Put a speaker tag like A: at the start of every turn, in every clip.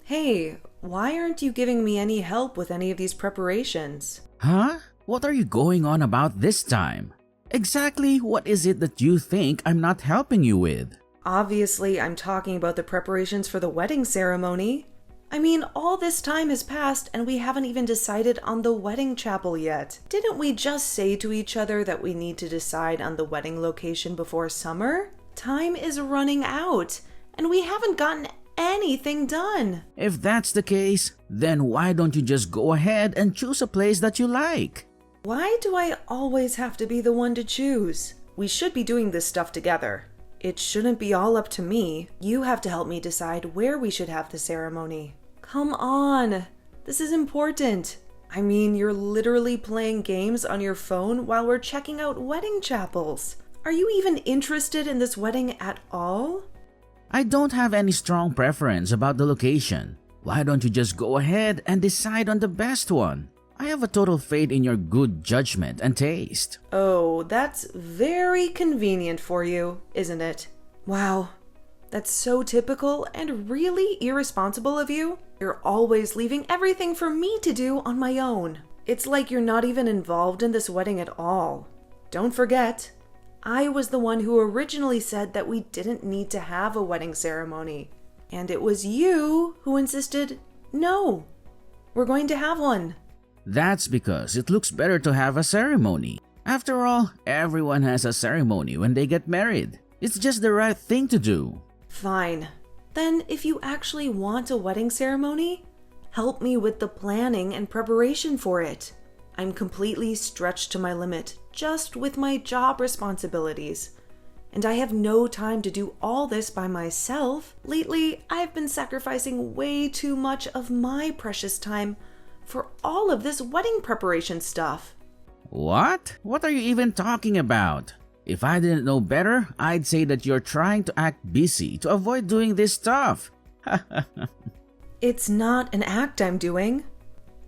A: Hey, why aren't you giving me any help with any of these preparations?
B: Huh? What are you going on about this time? Exactly what is it that you think I'm not helping you with?
A: Obviously, I'm talking about the preparations for the wedding ceremony. I mean, all this time has passed and we haven't even decided on the wedding chapel yet. Didn't we just say to each other that we need to decide on the wedding location before summer? Time is running out and we haven't gotten anything done.
B: If that's the case, then why don't you just go ahead and choose a place that you like?
A: Why do I always have to be the one to choose? We should be doing this stuff together. It shouldn't be all up to me. You have to help me decide where we should have the ceremony. Come on, this is important. I mean, you're literally playing games on your phone while we're checking out wedding chapels. Are you even interested in this wedding at all?
B: I don't have any strong preference about the location. Why don't you just go ahead and decide on the best one? I have a total faith in your good judgment and taste.
A: Oh, that's very convenient for you, isn't it? Wow, that's so typical and really irresponsible of you. You're always leaving everything for me to do on my own. It's like you're not even involved in this wedding at all. Don't forget, I was the one who originally said that we didn't need to have a wedding ceremony. And it was you who insisted, no, we're going to have one.
B: That's because it looks better to have a ceremony. After all, everyone has a ceremony when they get married. It's just the right thing to do.
A: Fine. Then if you actually want a wedding ceremony, help me with the planning and preparation for it. I'm completely stretched to my limit just with my job responsibilities. And I have no time to do all this by myself. Lately, I've been sacrificing way too much of my precious time for all of this wedding preparation stuff.
B: What? What are you even talking about? If I didn't know better, I'd say that you're trying to act busy to avoid doing this stuff.
A: It's not an act I'm doing.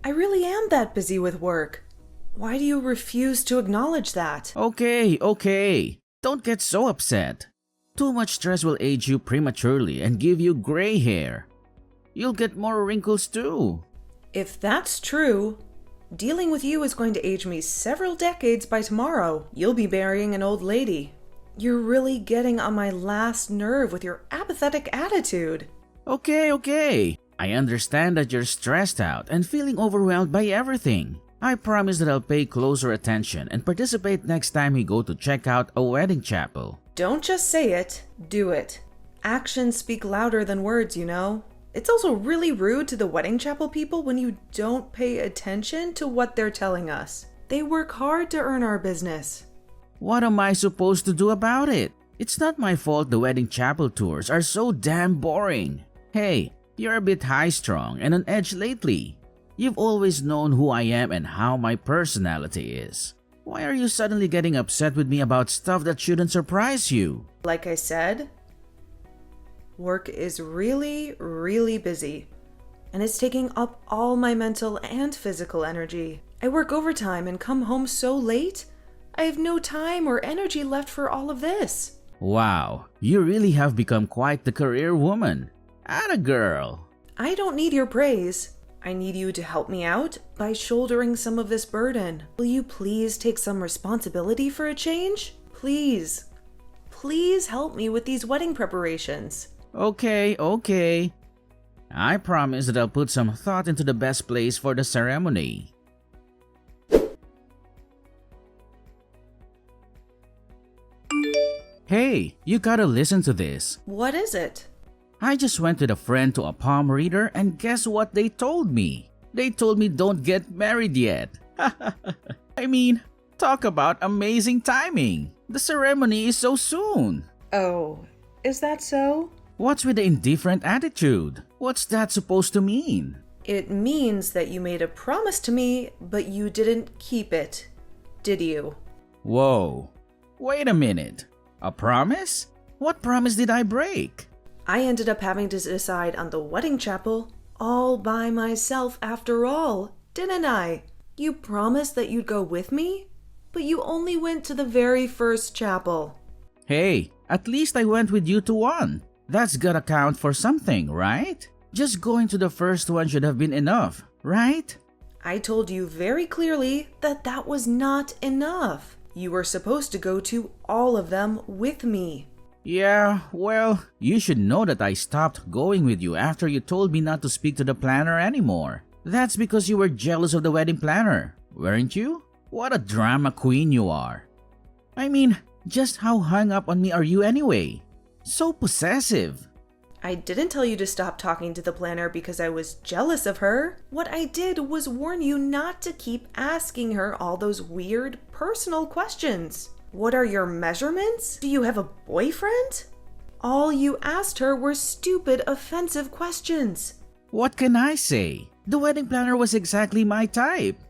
A: I really am that busy with work. Why do you refuse to acknowledge that?
B: Okay. Don't get so upset. Too much stress will age you prematurely and give you gray hair. You'll get more wrinkles too.
A: If that's true, dealing with you is going to age me several decades by tomorrow. You'll be marrying an old lady. You're really getting on my last nerve with your apathetic attitude.
B: Okay. I understand that you're stressed out and feeling overwhelmed by everything. I promise that I'll pay closer attention and participate next time we go to check out a wedding chapel.
A: Don't just say it, do it. Actions speak louder than words, you know. It's also really rude to the wedding chapel people when you don't pay attention to what they're telling us. They work hard to earn our business.
B: What am I supposed to do about it? It's not my fault the wedding chapel tours are so damn boring. Hey, you're a bit high-strung and on edge lately. You've always known who I am and how my personality is. Why are you suddenly getting upset with me about stuff that shouldn't surprise you?
A: Like I said, work is really busy, and it's taking up all my mental and physical energy. I work overtime and come home so late, I have no time or energy left for all of this.
B: Wow, you really have become quite the career woman. Atta girl.
A: I don't need your praise. I need you to help me out by shouldering some of this burden. Will you please take some responsibility for a change? Please help me with these wedding preparations.
B: Okay. I promise that I'll put some thought into the best place for the ceremony. Hey, you gotta listen to this.
A: What is it?
B: I just went with a friend to a palm reader and guess what they told me? They told me don't get married yet. I mean, talk about amazing timing. The ceremony is so soon.
A: Oh, is that so?
B: What's with the indifferent attitude? What's that supposed to mean?
A: It means that you made a promise to me, but you didn't keep it, did you?
B: Whoa, wait a minute. A promise? What promise did I break?
A: I ended up having to decide on the wedding chapel all by myself after all, didn't I? You promised that you'd go with me, but you only went to the very first chapel.
B: Hey, at least I went with you to one. That's gotta count for something, right? Just going to the first one should have been enough, right?
A: I told you very clearly that that was not enough. You were supposed to go to all of them with me.
B: Yeah, well, you should know that I stopped going with you after you told me not to speak to the planner anymore. That's because you were jealous of the wedding planner, weren't you? What a drama queen you are. I mean, just how hung up on me are you anyway? So possessive.
A: I didn't tell you to stop talking to the planner because I was jealous of her. What I did was warn you not to keep asking her all those weird personal questions. What are your measurements? Do you have a boyfriend? All you asked her were stupid, offensive questions.
B: What can I say? The wedding planner was exactly my type.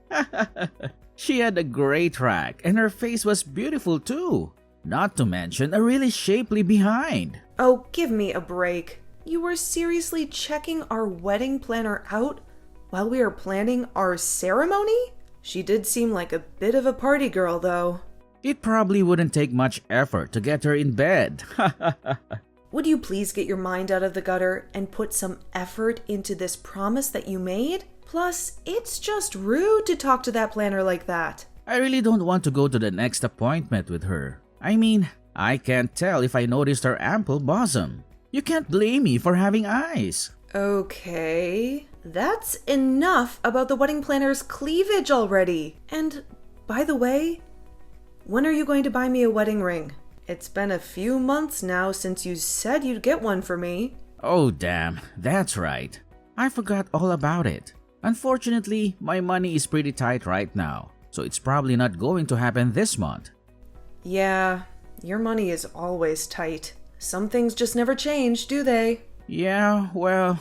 B: She had a great rack and her face was beautiful too. Not to mention a really shapely behind.
A: Oh, give me a break. You were seriously checking our wedding planner out while we were planning our ceremony? She did seem like a bit of a party girl, though.
B: It probably wouldn't take much effort to get her in bed.
A: Would you please get your mind out of the gutter and put some effort into this promise that you made? Plus, it's just rude to talk to that planner like that.
B: I really don't want to go to the next appointment with her. I mean, I can't tell if I noticed her ample bosom. You can't blame me for having eyes.
A: Okay, that's enough about the wedding planner's cleavage already. And, by the way, when are you going to buy me a wedding ring? It's been a few months now since you said you'd get one for me.
B: Oh damn, that's right. I forgot all about it. Unfortunately, my money is pretty tight right now, so it's probably not going to happen this month.
A: Yeah, your money is always tight. Some things just never change, do they?
B: Yeah, well,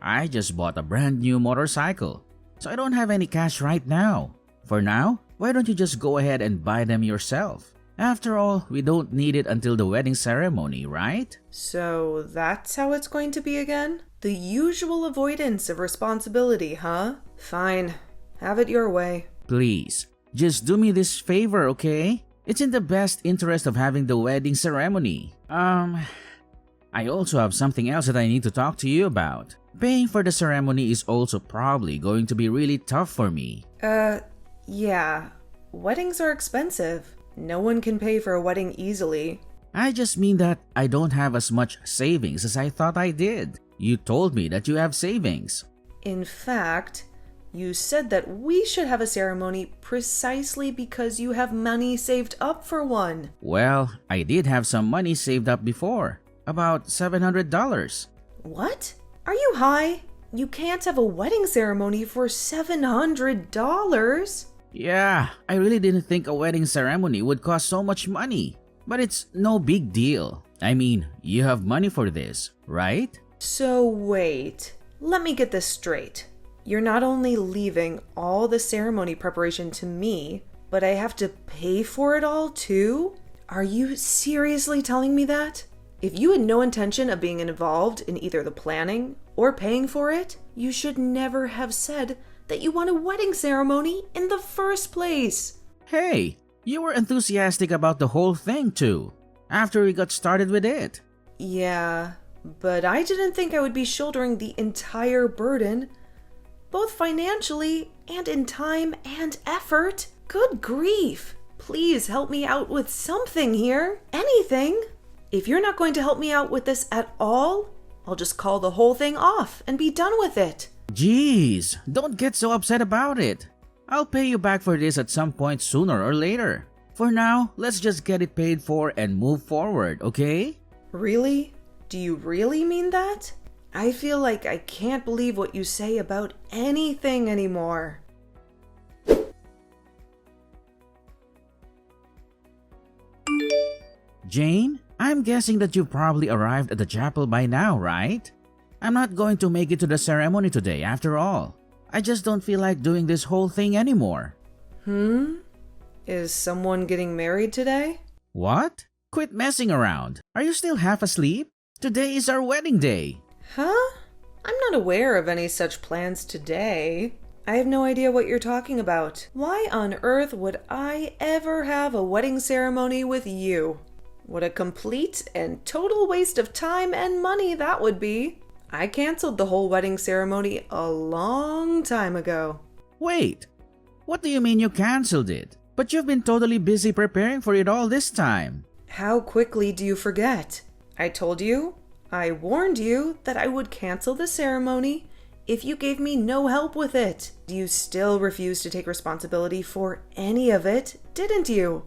B: I just bought a brand new motorcycle, so I don't have any cash right now. For now, why don't you just go ahead and buy them yourself? After all, we don't need it until the wedding ceremony, right?
A: So that's how it's going to be again? The usual avoidance of responsibility, huh? Fine, have it your way.
B: Please, just do me this favor, okay? It's in the best interest of having the wedding ceremony. I also have something else that I need to talk to you about. Paying for the ceremony is also probably going to be really tough for me.
A: Yeah. Weddings are expensive. No one can pay for a wedding easily.
B: I just mean that I don't have as much savings as I thought I did. You told me that you have savings.
A: In fact, you said that we should have a ceremony precisely because you have money saved up for one.
B: Well, I did have some money saved up before. About $700.
A: What? Are you high? You can't have a wedding ceremony for $700.
B: Yeah, I really didn't think a wedding ceremony would cost so much money. But it's no big deal. I mean, you have money for this, right?
A: So wait, let me get this straight. You're not only leaving all the ceremony preparation to me, but I have to pay for it all too? Are you seriously telling me that? If you had no intention of being involved in either the planning or paying for it, you should never have said that you want a wedding ceremony in the first place.
B: Hey, you were enthusiastic about the whole thing too, after we got started with it.
A: Yeah, but I didn't think I would be shouldering the entire burden, both financially and in time and effort. Good grief. Please help me out with something here. Anything. If you're not going to help me out with this at all, I'll just call the whole thing off and be done with it.
B: Jeez, don't get so upset about it. I'll pay you back for this at some point sooner or later. For now, let's just get it paid for and move forward, okay?
A: Really? Do you really mean that? I feel like I can't believe what you say about anything anymore.
B: Jane, I'm guessing that you've probably arrived at the chapel by now, right? I'm not going to make it to the ceremony today after all. I just don't feel like doing this whole thing anymore.
A: Is someone getting married today?
B: What? Quit messing around. Are you still half asleep? Today is our wedding day.
A: Huh? I'm not aware of any such plans today. I have no idea what you're talking about. Why on earth would I ever have a wedding ceremony with you? What a complete and total waste of time and money that would be. I canceled the whole wedding ceremony a long time ago.
B: Wait, what do you mean you canceled it? But you've been totally busy preparing for it all this time.
A: How quickly do you forget? I told you, I warned you that I would cancel the ceremony if you gave me no help with it. You still refused to take responsibility for any of it, didn't you?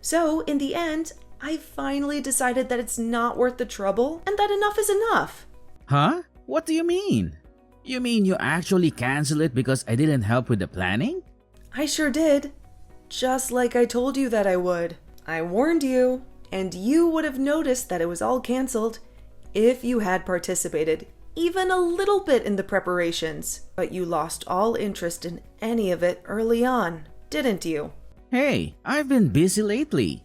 A: So, in the end, I finally decided that it's not worth the trouble and that enough is enough.
B: Huh? What do you mean? You mean you actually canceled it because I didn't help with the planning?
A: I sure did. Just like I told you that I would. I warned you, and you would have noticed that it was all canceled if you had participated even a little bit in the preparations. But you lost all interest in any of it early on, didn't you?
B: Hey, I've been busy lately.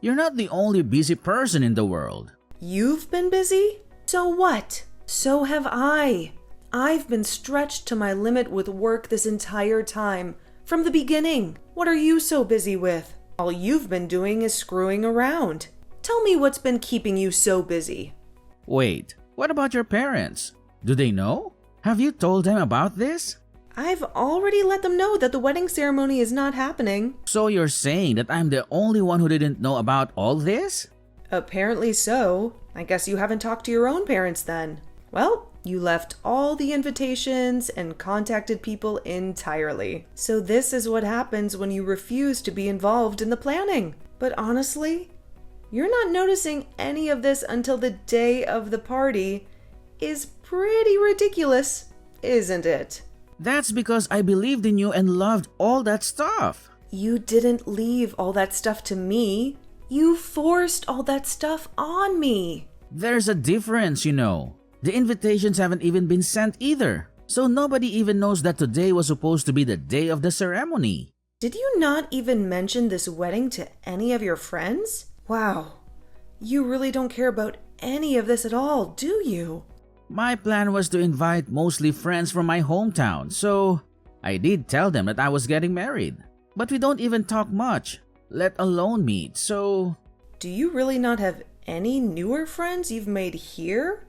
B: You're not the only busy person in the world.
A: You've been busy? So what? So have I. I've been stretched to my limit with work this entire time, from the beginning. What are you so busy with? All you've been doing is screwing around. Tell me what's been keeping you so busy.
B: Wait, what about your parents? Do they know? Have you told them about this?
A: I've already let them know that the wedding ceremony is not happening.
B: So you're saying that I'm the only one who didn't know about all this?
A: Apparently so. I guess you haven't talked to your own parents then. Well, you left all the invitations and contacted people entirely. So this is what happens when you refuse to be involved in the planning. But honestly, you're not noticing any of this until the day of the party is pretty ridiculous, isn't it?
B: That's because I believed in you and loved all that stuff.
A: You didn't leave all that stuff to me. You forced all that stuff on me.
B: There's a difference, you know. The invitations haven't even been sent either. So nobody even knows that today was supposed to be the day of the ceremony.
A: Did you not even mention this wedding to any of your friends? Wow. You really don't care about any of this at all, do you?
B: My plan was to invite mostly friends from my hometown, so I did tell them that I was getting married. But we don't even talk much, let alone meet, so...
A: Do you really not have any newer friends you've made here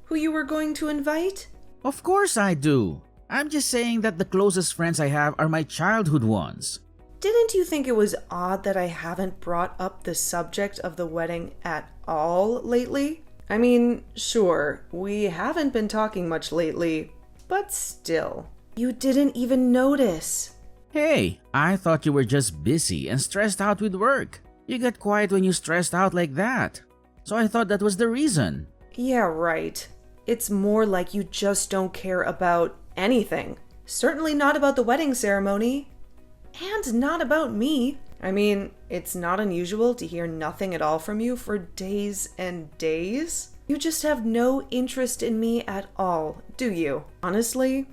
A: who you were going to invite?
B: Of course I do. I'm just saying that the closest friends I have are my childhood ones.
A: Didn't you think it was odd that I haven't brought up the subject of the wedding at all lately? I mean, sure, we haven't been talking much lately, but still. You didn't even notice.
B: Hey, I thought you were just busy and stressed out with work. You get quiet when you're stressed out like that. So I thought that was the reason.
A: Yeah, right. It's more like you just don't care about anything. Certainly not about the wedding ceremony. And not about me. I mean, it's not unusual to hear nothing at all from you for days and days. You just have no interest in me at all, do you? Honestly,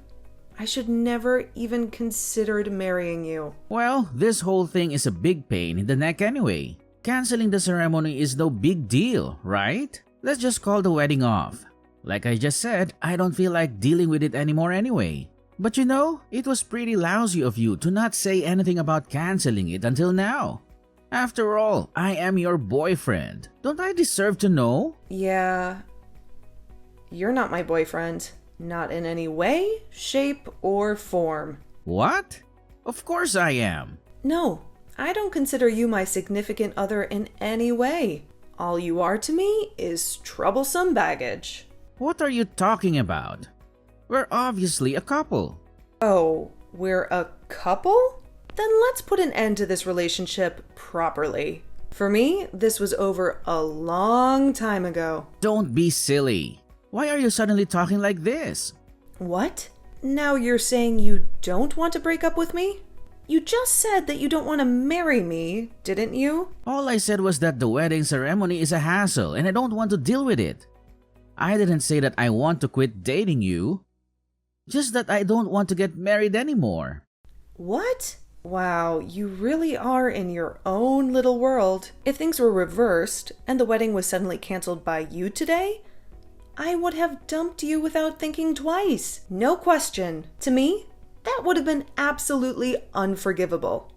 A: I should never even considered marrying you.
B: Well, this whole thing is a big pain in the neck anyway. Canceling the ceremony is no big deal, right? Let's just call the wedding off. Like I just said, I don't feel like dealing with it anymore anyway. But you know, it was pretty lousy of you to not say anything about canceling it until now. After all, I am your boyfriend. Don't I deserve to know?
A: Yeah. You're not my boyfriend. Not in any way, shape, or form.
B: What? Of course I am.
A: No, I don't consider you my significant other in any way. All you are to me is troublesome baggage.
B: What are you talking about? We're obviously a couple.
A: Oh, we're a couple? Then let's put an end to this relationship properly. For me, this was over a long time ago.
B: Don't be silly. Why are you suddenly talking like this?
A: What? Now you're saying you don't want to break up with me? You just said that you don't want to marry me, didn't you?
B: All I said was that the wedding ceremony is a hassle and I don't want to deal with it. I didn't say that I want to quit dating you. Just that I don't want to get married anymore.
A: What? Wow, you really are in your own little world. If things were reversed and the wedding was suddenly canceled by you today, I would have dumped you without thinking twice. No question. To me, that would have been absolutely unforgivable.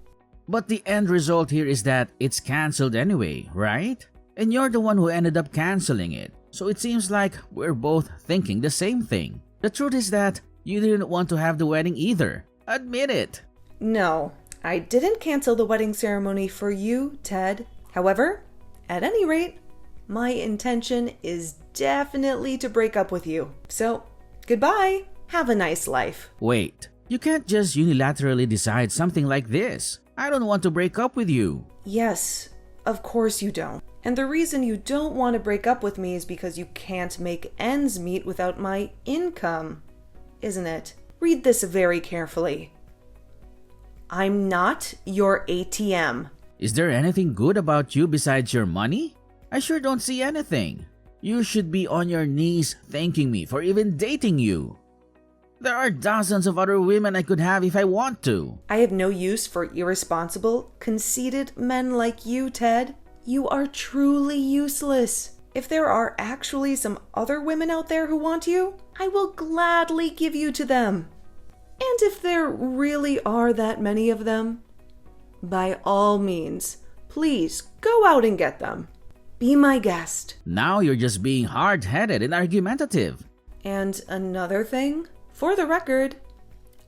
B: But the end result here is that it's cancelled anyway, right? And you're the one who ended up cancelling it. so it seems like we're both thinking the same thing. The truth is that you didn't want to have the wedding either. Admit it.
A: No, I didn't cancel the wedding ceremony for you, Ted. However, at any rate, my intention is definitely to break up with you. So, goodbye. Have a nice life.
B: Wait, you can't just unilaterally decide something like this. I don't want to break up with you.
A: Yes, of course you don't. And the reason you don't want to break up with me is because you can't make ends meet without my income, isn't it? Read this very carefully. I'm not your ATM.
B: Is there anything good about you besides your money? I sure don't see anything. You should be on your knees thanking me for even dating you. There are dozens of other women I could have if I want to.
A: I have no use for irresponsible, conceited men like you, Ted. You are truly useless. If there are actually some other women out there who want you, I will gladly give you to them. And if there really are that many of them, by all means, please go out and get them. Be my guest.
B: Now you're just being hard-headed and argumentative.
A: And another thing, for the record,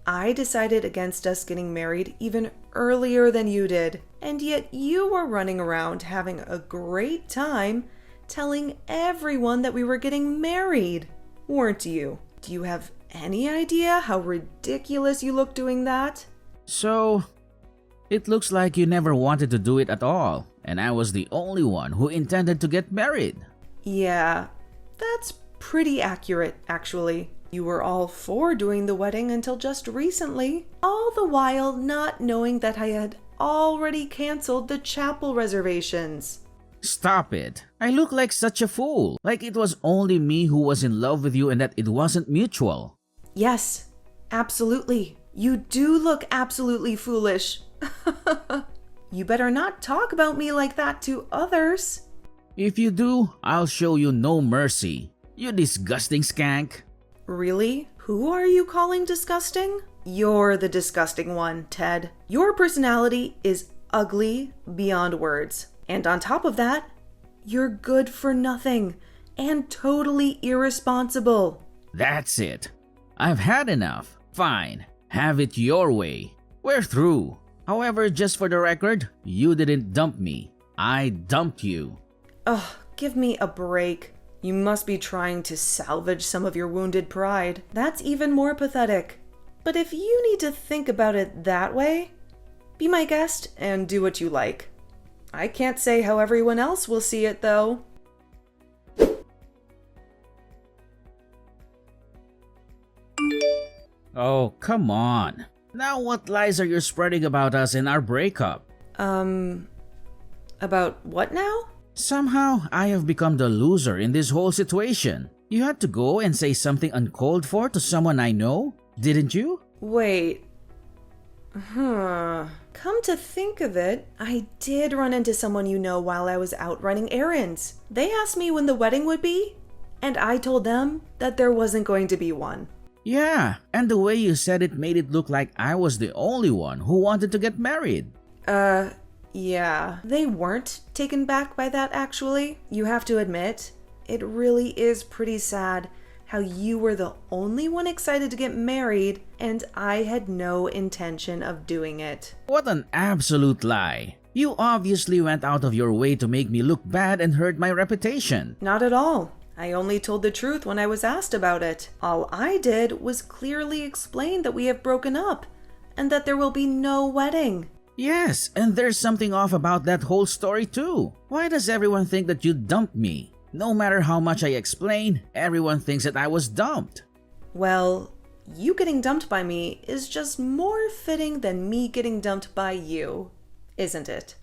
A: I decided against us getting married even earlier than you did, and yet you were running around having a great time telling everyone that we were getting married, weren't you? Do you have any idea how ridiculous you look doing that?
B: So, it looks like you never wanted to do it at all, and I was the only one who intended to get married.
A: Yeah, that's pretty accurate, actually. You were all for doing the wedding until just recently, all the while not knowing that I had already canceled the chapel reservations.
B: Stop it. I look like such a fool. Like it was only me who was in love with you and that it wasn't mutual.
A: Yes, absolutely. You do look absolutely foolish. You better not talk about me like that to others.
B: If you do, I'll show you no mercy. You disgusting skank.
A: Really? Who are you calling disgusting? You're the disgusting one, Ted. Your personality is ugly beyond words. And on top of that, you're good for nothing and totally irresponsible.
B: That's it. I've had enough. Fine. Have it your way. We're through. However, just for the record, you didn't dump me. I dumped you.
A: Ugh, give me a break. You must be trying to salvage some of your wounded pride. That's even more pathetic. But if you need to think about it that way, be my guest and do what you like. I can't say how everyone else will see it, though.
B: Oh, come on. Now what lies are you spreading about us and our breakup?
A: About what now?
B: Somehow, I have become the loser in this whole situation. You had to go and say something uncalled for to someone I know, didn't you?
A: Wait. Come to think of it, I did run into someone you know while I was out running errands. They asked me when the wedding would be, and I told them that there wasn't going to be one.
B: Yeah, and the way you said it made it look like I was the only one who wanted to get married.
A: Yeah. They weren't taken back by that, actually. You have to admit, it really is pretty sad how you were the only one excited to get married and I had no intention of doing it.
B: What an absolute lie. You obviously went out of your way to make me look bad and hurt my reputation.
A: Not at all. I only told the truth when I was asked about it. All I did was clearly explain that we have broken up and that there will be no wedding.
B: Yes, and there's something off about that whole story too. Why does everyone think that you dumped me? No matter how much I explain, everyone thinks that I was dumped.
A: Well, you getting dumped by me is just more fitting than me getting dumped by you, isn't it?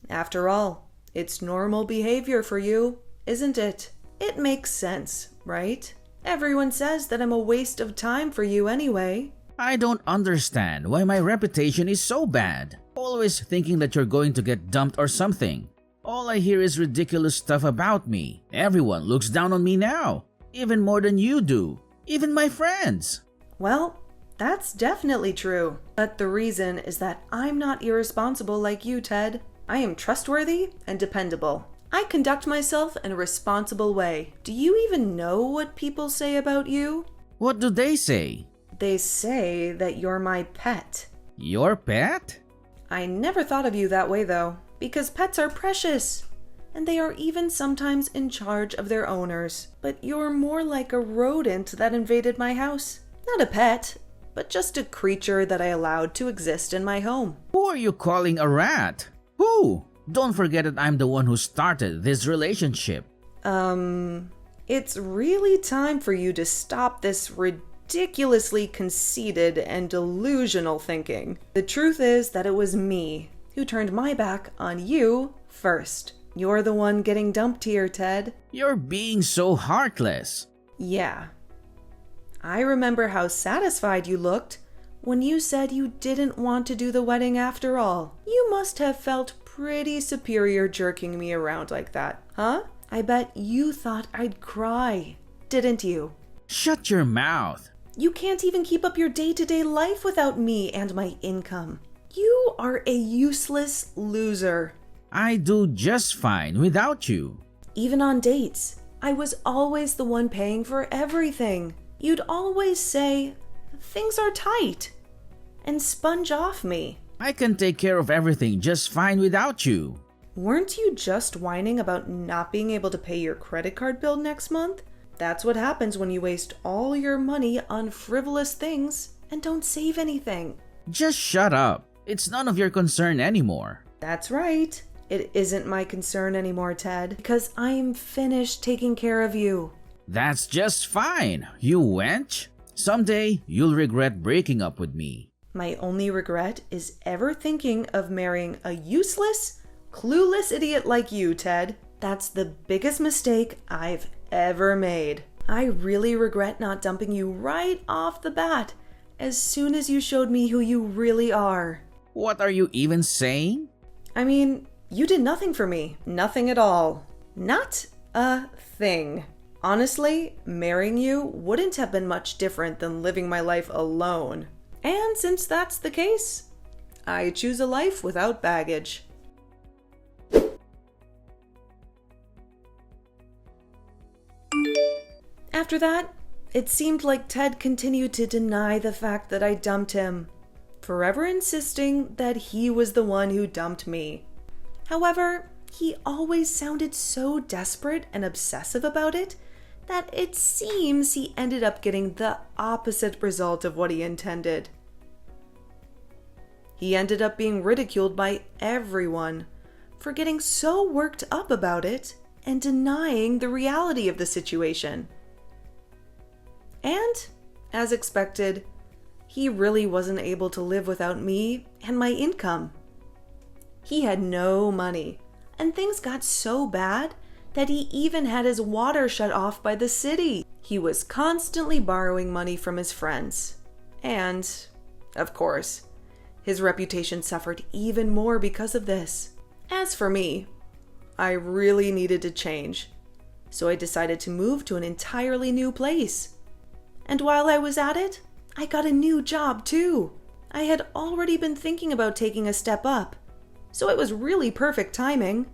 A: After all, it's normal behavior for you, isn't it? It makes sense, right? Everyone says that I'm a waste of time for you anyway.
B: I don't understand why my reputation is so bad. Always thinking that you're going to get dumped or something. All I hear is ridiculous stuff about me. Everyone looks down on me now. Even more than you do. Even my friends.
A: Well, that's definitely true. But the reason is that I'm not irresponsible like you, Ted. I am trustworthy and dependable. I conduct myself in a responsible way. Do you even know what people say about you?
B: What do they say?
A: They say that you're my pet.
B: Your pet?
A: I never thought of you that way though, because pets are precious. And they are even sometimes in charge of their owners. But you're more like a rodent that invaded my house. Not a pet, but just a creature that I allowed to exist in my home.
B: Who are you calling a rat? Who? Don't forget that I'm the one who started this relationship.
A: It's really time for you to stop this ridiculously conceited and delusional thinking. The truth is that it was me who turned my back on you first. You're the one getting dumped here, Ted.
B: You're being so heartless.
A: Yeah. I remember how satisfied you looked when you said you didn't want to do the wedding after all. You must have felt pretty superior jerking me around like that, huh? I bet you thought I'd cry, didn't you?
B: Shut your mouth.
A: You can't even keep up your day-to-day life without me and my income. You are a useless loser.
B: I do just fine without you.
A: Even on dates, I was always the one paying for everything. You'd always say, things are tight, and sponge off me.
B: I can take care of everything just fine without you.
A: Weren't you just whining about not being able to pay your credit card bill next month? That's what happens when you waste all your money on frivolous things and don't save anything.
B: Just shut up. It's none of your concern anymore.
A: That's right. It isn't my concern anymore, Ted, because I'm finished taking care of you.
B: That's just fine, you wench. Someday, you'll regret breaking up with me.
A: My only regret is ever thinking of marrying a useless, clueless idiot like you, Ted. That's the biggest mistake I've ever made. I really regret not dumping you right off the bat as soon as you showed me who you really are.
B: What are you even saying?
A: I mean, you did nothing for me. Nothing at all. Not a thing. Honestly, marrying you wouldn't have been much different than living my life alone. And since that's the case, I choose a life without baggage. After that, it seemed like Ted continued to deny the fact that I dumped him, forever insisting that he was the one who dumped me. However, he always sounded so desperate and obsessive about it that it seems he ended up getting the opposite result of what he intended. He ended up being ridiculed by everyone for getting so worked up about it and denying the reality of the situation. And, as expected, he really wasn't able to live without me and my income. He had no money, and things got so bad that he even had his water shut off by the city. He was constantly borrowing money from his friends. And, of course, his reputation suffered even more because of this. As for me, I really needed to change, so I decided to move to an entirely new place. And while I was at it, I got a new job too. I had already been thinking about taking a step up, so it was really perfect timing.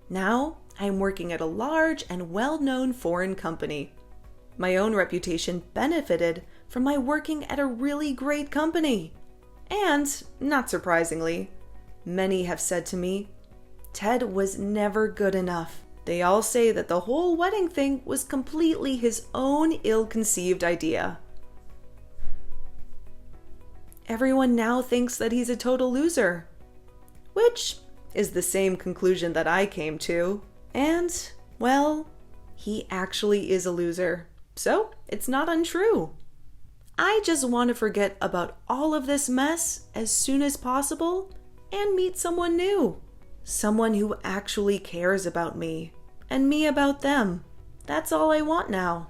A: Now, I'm working at a large and well-known foreign company. My own reputation benefited from my working at a really great company. And, not surprisingly, many have said to me, Ted was never good enough. They all say that the whole wedding thing was completely his own ill-conceived idea. Everyone now thinks that he's a total loser, which is the same conclusion that I came to. And, well, he actually is a loser, so it's not untrue. I just want to forget about all of this mess as soon as possible and meet someone new. Someone who actually cares about me, and me about them. That's all I want now.